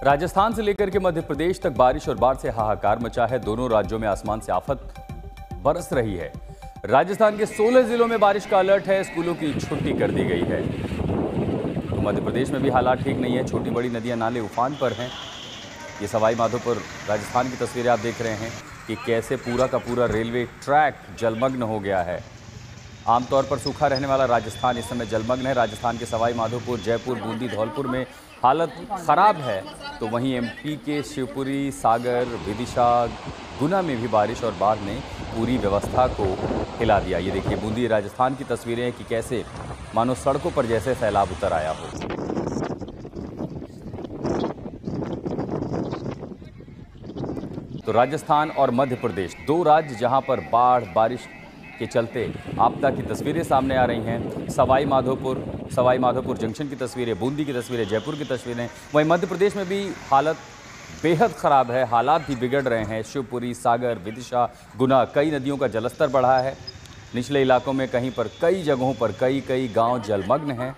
राजस्थान से लेकर के मध्य प्रदेश तक बारिश और बाढ़ से हाहाकार मचा है। दोनों राज्यों में आसमान से आफत बरस रही है। राजस्थान के 16 जिलों में बारिश का अलर्ट है। स्कूलों की छुट्टी कर दी गई है। तो मध्य प्रदेश में भी हालात ठीक नहीं है। छोटी बड़ी नदियां नाले उफान पर हैं। ये सवाई माधोपुर राजस्थान की तस्वीरें आप देख रहे हैं कि कैसे पूरा का पूरा रेलवे ट्रैक जलमग्न हो गया है। आमतौर पर सूखा रहने वाला राजस्थान इस समय जलमग्न है। राजस्थान के सवाई माधोपुर, जयपुर, बूंदी, धौलपुर में हालत खराब है, तो वहीं एमपी के शिवपुरी, सागर, विदिशा, गुना में भी बारिश और बाढ़ ने पूरी व्यवस्था को हिला दिया। ये देखिए बूंदी राजस्थान की तस्वीरें हैं कि कैसे मानो सड़कों पर जैसे सैलाब उतर आया हो। तो राजस्थान और मध्य प्रदेश, दो राज्य जहां पर बाढ़ बारिश के चलते आपदा की तस्वीरें सामने आ रही हैं। सवाई माधोपुर जंक्शन की तस्वीरें, बूंदी की तस्वीरें, जयपुर की तस्वीरें। वहीं मध्य प्रदेश में भी हालत बेहद खराब है। हालात भी बिगड़ रहे हैं। शिवपुरी, सागर, विदिशा, गुना, कई नदियों का जलस्तर बढ़ा है। निचले इलाकों में कहीं पर कई जगहों पर कई गांव जलमग्न हैं।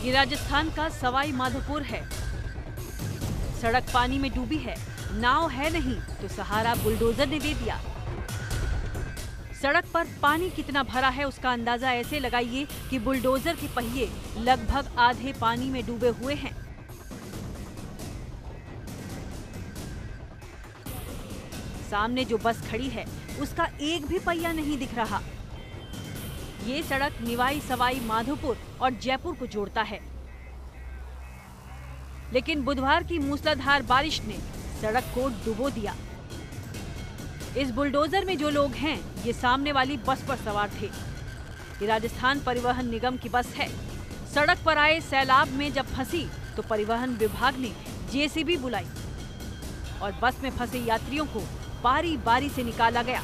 ये राजस्थान का सवाई माधोपुर है। सड़क पानी में डूबी है। नाव है नहीं तो सहारा बुलडोजर ने दे दिया। सड़क पर पानी कितना भरा है उसका अंदाजा ऐसे लगाइए कि बुलडोजर के पहिए लगभग आधे पानी में डूबे हुए हैं। सामने जो बस खड़ी है उसका एक भी पहिया नहीं दिख रहा। ये सड़क निवाई सवाई माधोपुर और जयपुर को जोड़ता है, लेकिन बुधवार की मूसलाधार बारिश ने सड़क को डुबो दिया। इस बुलडोजर में जो लोग हैं ये सामने वाली बस पर सवार थे। ये राजस्थान परिवहन निगम की बस है। सड़क पर आए सैलाब में जब फंसी तो परिवहन विभाग ने जेसीबी बुलाई और बस में फंसे यात्रियों को बारी बारी से निकाला गया।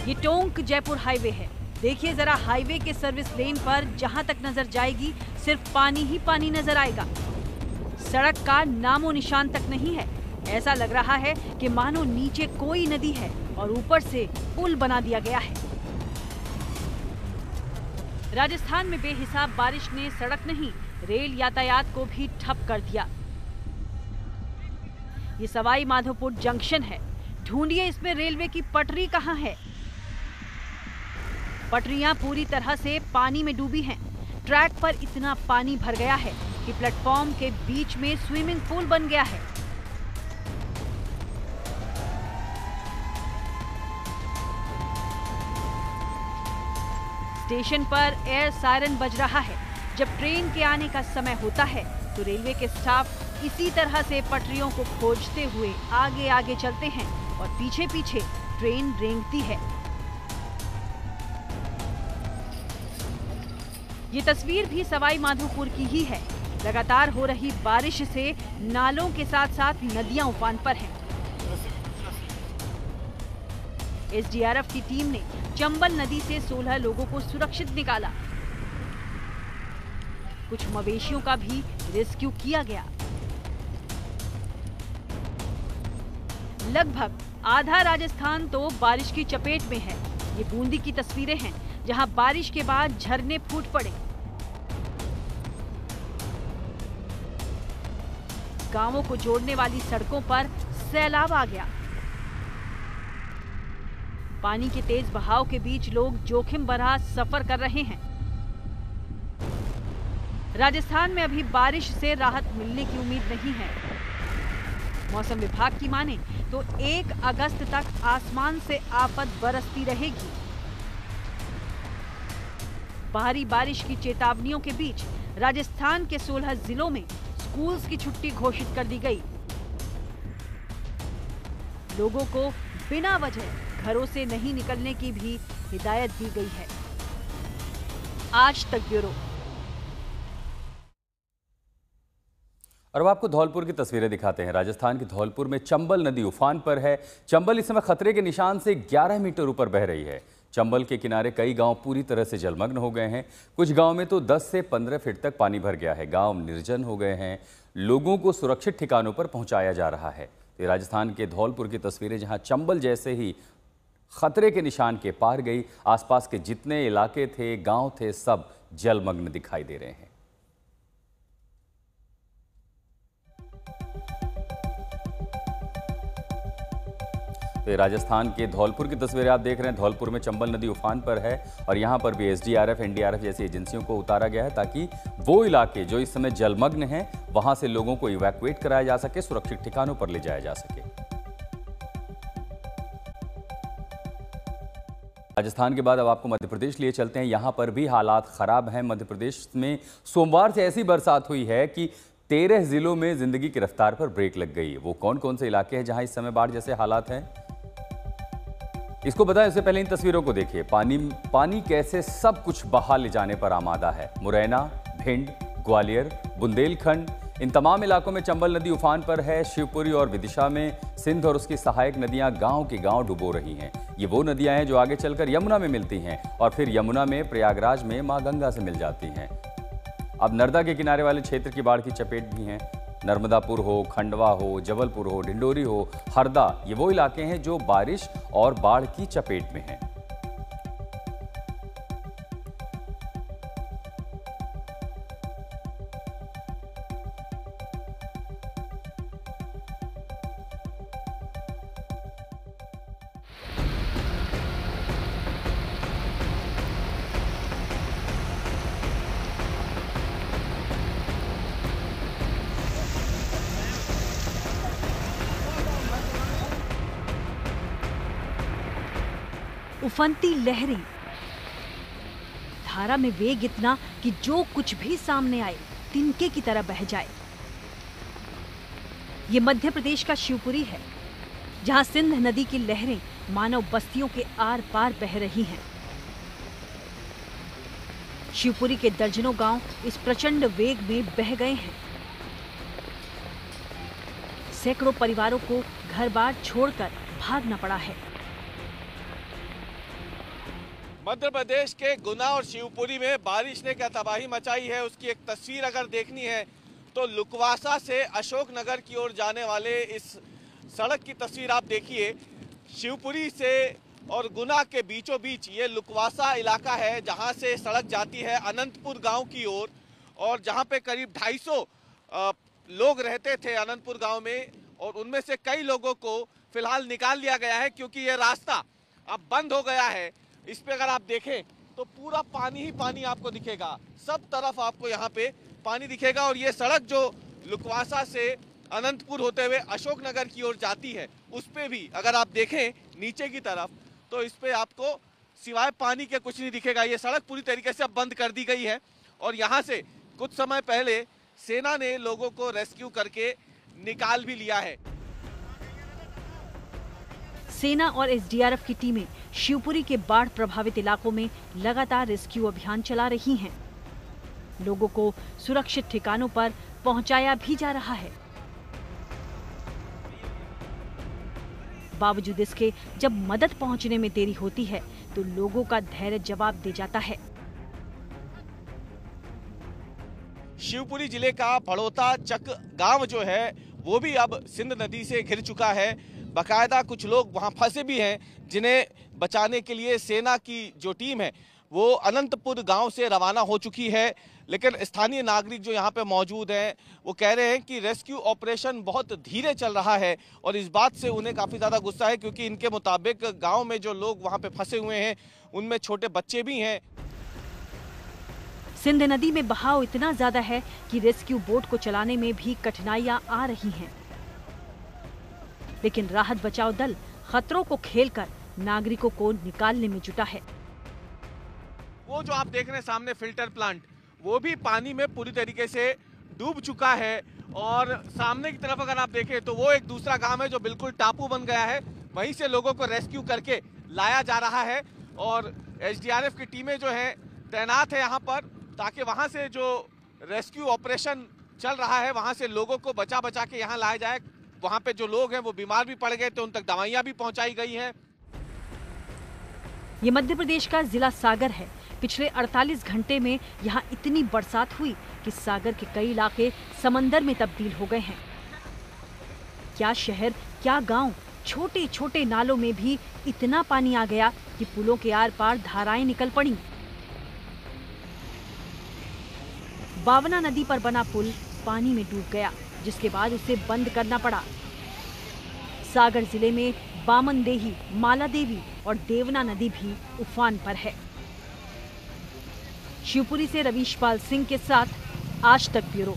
ये टोंक जयपुर हाईवे है। देखिए जरा, हाईवे के सर्विस लेन पर जहां तक नजर जाएगी सिर्फ पानी ही पानी नजर आएगा। सड़क का नामो निशान तक नहीं है। ऐसा लग रहा है कि मानो नीचे कोई नदी है और ऊपर से पुल बना दिया गया है। राजस्थान में बेहिसाब बारिश ने सड़क नहीं रेल यातायात को भी ठप कर दिया। ये सवाई माधोपुर जंक्शन है। ढूंढिए इसमें रेलवे की पटरी कहां है। पटरियां पूरी तरह से पानी में डूबी हैं। ट्रैक पर इतना पानी भर गया है कि प्लेटफॉर्म के बीच में स्विमिंग पूल बन गया है। स्टेशन पर एयर सायरन बज रहा है। जब ट्रेन के आने का समय होता है तो रेलवे के स्टाफ इसी तरह से पटरियों को खोजते हुए आगे आगे चलते हैं और पीछे पीछे ट्रेन रेंगती है। ये तस्वीर भी सवाई माधोपुर की ही है। लगातार हो रही बारिश से नालों के साथ साथ नदियां उफान पर हैं। एसडीआरएफ की टीम ने चंबल नदी से 16 लोगों को सुरक्षित निकाला। कुछ मवेशियों का भी रेस्क्यू किया गया। लगभग आधा राजस्थान तो बारिश की चपेट में है। ये बूंदी की तस्वीरें हैं जहां बारिश के बाद झरने फूट पड़े। गांवों को जोड़ने वाली सड़कों पर सैलाब आ गया। पानी के तेज बहाव के बीच लोग जोखिम भरा सफर कर रहे हैं। राजस्थान में अभी बारिश से राहत मिलने की उम्मीद नहीं है। मौसम विभाग की माने तो 1 अगस्त तक आसमान से आफत बरसती रहेगी। भारी बारिश की चेतावनियों के बीच राजस्थान के 16 जिलों में स्कूल्स की छुट्टी घोषित कर दी गई। लोगों को बिना वजह घरों से नहीं निकलने की भी हिदायत दी गई है। आज तक ब्यूरो। और अब आपको धौलपुर की तस्वीरें दिखाते हैं। राजस्थान के धौलपुर में चंबल नदी उफान पर है। चंबल इस समय खतरे के निशान से 11 मीटर ऊपर बह रही है। चंबल के किनारे कई गांव पूरी तरह से जलमग्न हो गए हैं। कुछ गांव में तो 10 से 15 फीट तक पानी भर गया है। गांव निर्जन हो गए हैं। लोगों को सुरक्षित ठिकानों पर पहुंचाया जा रहा है। ये राजस्थान के धौलपुर की तस्वीरें, जहां चंबल जैसे ही खतरे के निशान के पार गई। आसपास के जितने इलाके थे, गांव थे, सब जलमग्न दिखाई दे रहे हैं। तो राजस्थान के धौलपुर की तस्वीरें आप देख रहे हैं। धौलपुर में चंबल नदी उफान पर है और यहां पर भी एसडीआरएफ, एनडीआरएफ जैसी एजेंसियों को उतारा गया है ताकि वो इलाके जो इस समय जलमग्न हैं, वहां से लोगों को इवैक्यूएट कराया जा सके, सुरक्षित ठिकानों पर ले जाया जा सके। राजस्थान के बाद अब आपको मध्य प्रदेश लिए चलते हैं। यहां पर भी हालात खराब हैं। मध्य प्रदेश में सोमवार से ऐसी बरसात हुई है कि 13 जिलों में जिंदगी की रफ्तार पर ब्रेक लग गई है। वो कौन कौन से इलाके हैं जहां इस समय बाढ़ जैसे हालात हैं, इसको बताएं उससे पहले इन तस्वीरों को देखिए। पानी कैसे सब कुछ बहा ले जाने पर आमादा है। मुरैना, भिंड, ग्वालियर, बुंदेलखंड, इन तमाम इलाकों में चंबल नदी उफान पर है। शिवपुरी और विदिशा में सिंध और उसकी सहायक नदियां गांव के गांव डुबो रही हैं। ये वो नदियां हैं जो आगे चलकर यमुना में मिलती हैं और फिर यमुना में प्रयागराज में मां गंगा से मिल जाती हैं। अब नर्मदा के किनारे वाले क्षेत्र की बाढ़ की चपेट भी हैं। नर्मदापुर हो, खंडवा हो, जबलपुर हो, डिंडोरी हो, हरदा, ये वो इलाके हैं जो बारिश और बाढ़ की चपेट में हैं। उफनती लहरें, धारा में वेग इतना कि जो कुछ भी सामने आए तिनके की तरह बह जाए। ये मध्य प्रदेश का शिवपुरी है, जहां सिंध नदी की लहरें मानव बस्तियों के आर पार बह रही हैं। शिवपुरी के दर्जनों गांव इस प्रचंड वेग में बह गए हैं। सैकड़ों परिवारों को घर-बार छोड़कर भागना पड़ा है। मध्य प्रदेश के गुना और शिवपुरी में बारिश ने क्या तबाही मचाई है, उसकी एक तस्वीर अगर देखनी है तो लुकवासा से अशोकनगर की ओर जाने वाले इस सड़क की तस्वीर आप देखिए। शिवपुरी से और गुना के बीचों बीच ये लुकवासा इलाका है, जहां से सड़क जाती है अनंतपुर गांव की ओर और जहां पे करीब 250 लोग रहते थे अनंतपुर गांव में, और उनमें से कई लोगों को फिलहाल निकाल लिया गया है क्योंकि ये रास्ता अब बंद हो गया है। इस पे अगर आप देखें तो पूरा पानी ही पानी आपको दिखेगा, सब तरफ आपको यहाँ पे पानी दिखेगा। और ये सड़क जो लुकवासा से अनंतपुर होते हुए अशोकनगर की ओर जाती है, उस पे भी अगर आप देखें नीचे की तरफ तो इस पे आपको सिवाय पानी के कुछ नहीं दिखेगा। ये सड़क पूरी तरीके से अब बंद कर दी गई है और यहाँ से कुछ समय पहले सेना ने लोगों को रेस्क्यू करके निकाल भी लिया है। सेना और एसडीआरएफ की टीमें शिवपुरी के बाढ़ प्रभावित इलाकों में लगातार रेस्क्यू अभियान चला रही हैं। लोगों को सुरक्षित ठिकानों पर पहुंचाया भी जा रहा है। बावजूद इसके जब मदद पहुंचने में देरी होती है तो लोगों का धैर्य जवाब दे जाता है। शिवपुरी जिले का भड़ोता चक गांव जो है वो भी अब सिंध नदी से घिर चुका है। बाकायदा कुछ लोग वहां फंसे भी हैं, जिन्हें बचाने के लिए सेना की जो टीम है वो अनंतपुर गांव से रवाना हो चुकी है। लेकिन स्थानीय नागरिक जो यहाँ पे मौजूद हैं वो कह रहे हैं कि रेस्क्यू ऑपरेशन बहुत धीरे चल रहा है और इस बात से उन्हें काफ़ी ज़्यादा गुस्सा है क्योंकि इनके मुताबिक गांव में जो लोग वहाँ पे फंसे हुए हैं उनमें छोटे बच्चे भी हैं। सिंध नदी में बहाव इतना ज्यादा है कि रेस्क्यू बोट को चलाने में भी कठिनाइयां आ रही हैं। लेकिन राहत बचाव दल खतरों को खेलकर नागरिकों को निकालने में जुटा है। वो जो आप देख रहे हैं सामने फिल्टर प्लांट, वो भी पानी में पूरी तरीके से डूब चुका है और सामने की तरफ अगर आप देखें तो वो एक दूसरा गांव है जो बिल्कुल टापू बन गया है, वहीं से लोगों को रेस्क्यू करके लाया जा रहा है और एसडीआरएफ की टीमें जो हैं तैनात है यहाँ पर ताकि वहाँ से जो रेस्क्यू ऑपरेशन चल रहा है, वहां से लोगों को बचा बचा के यहाँ लाया जाए। वहां पे जो लोग हैं वो बीमार भी पड़ गए थे, उन तक दवाइयां भी पहुंचाई गई हैं। ये मध्य प्रदेश का जिला सागर है। पिछले 48 घंटे में यहाँ इतनी बरसात हुई कि सागर के कई इलाके समंदर में तब्दील हो गए हैं। क्या शहर, क्या गांव, छोटे छोटे नालों में भी इतना पानी आ गया कि पुलों के आर पार धाराएं निकल पड़ी। बावना नदी पर बना पुल पानी में डूब गया, जिसके बाद उसे बंद करना पड़ा। सागर जिले में बामनदेही, माला देवी और देवना नदी भी उफान पर है। शिवपुरी से रवीशपाल सिंह के साथ आज तक ब्यूरो।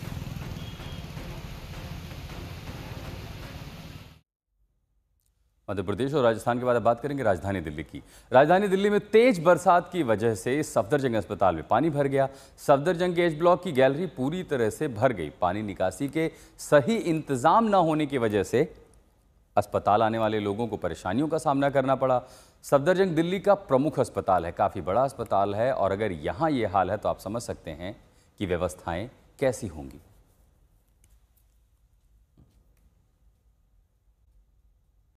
मध्य प्रदेश और राजस्थान के बाद अब बात करेंगे राजधानी दिल्ली की। राजधानी दिल्ली में तेज बरसात की वजह से सफदरजंग अस्पताल में पानी भर गया। सफदरजंग के एच ब्लॉक की गैलरी पूरी तरह से भर गई। पानी निकासी के सही इंतजाम न होने की वजह से अस्पताल आने वाले लोगों को परेशानियों का सामना करना पड़ा। सफदरजंग दिल्ली का प्रमुख अस्पताल है, काफ़ी बड़ा अस्पताल है, और अगर यहाँ ये हाल है तो आप समझ सकते हैं कि व्यवस्थाएं कैसी होंगी।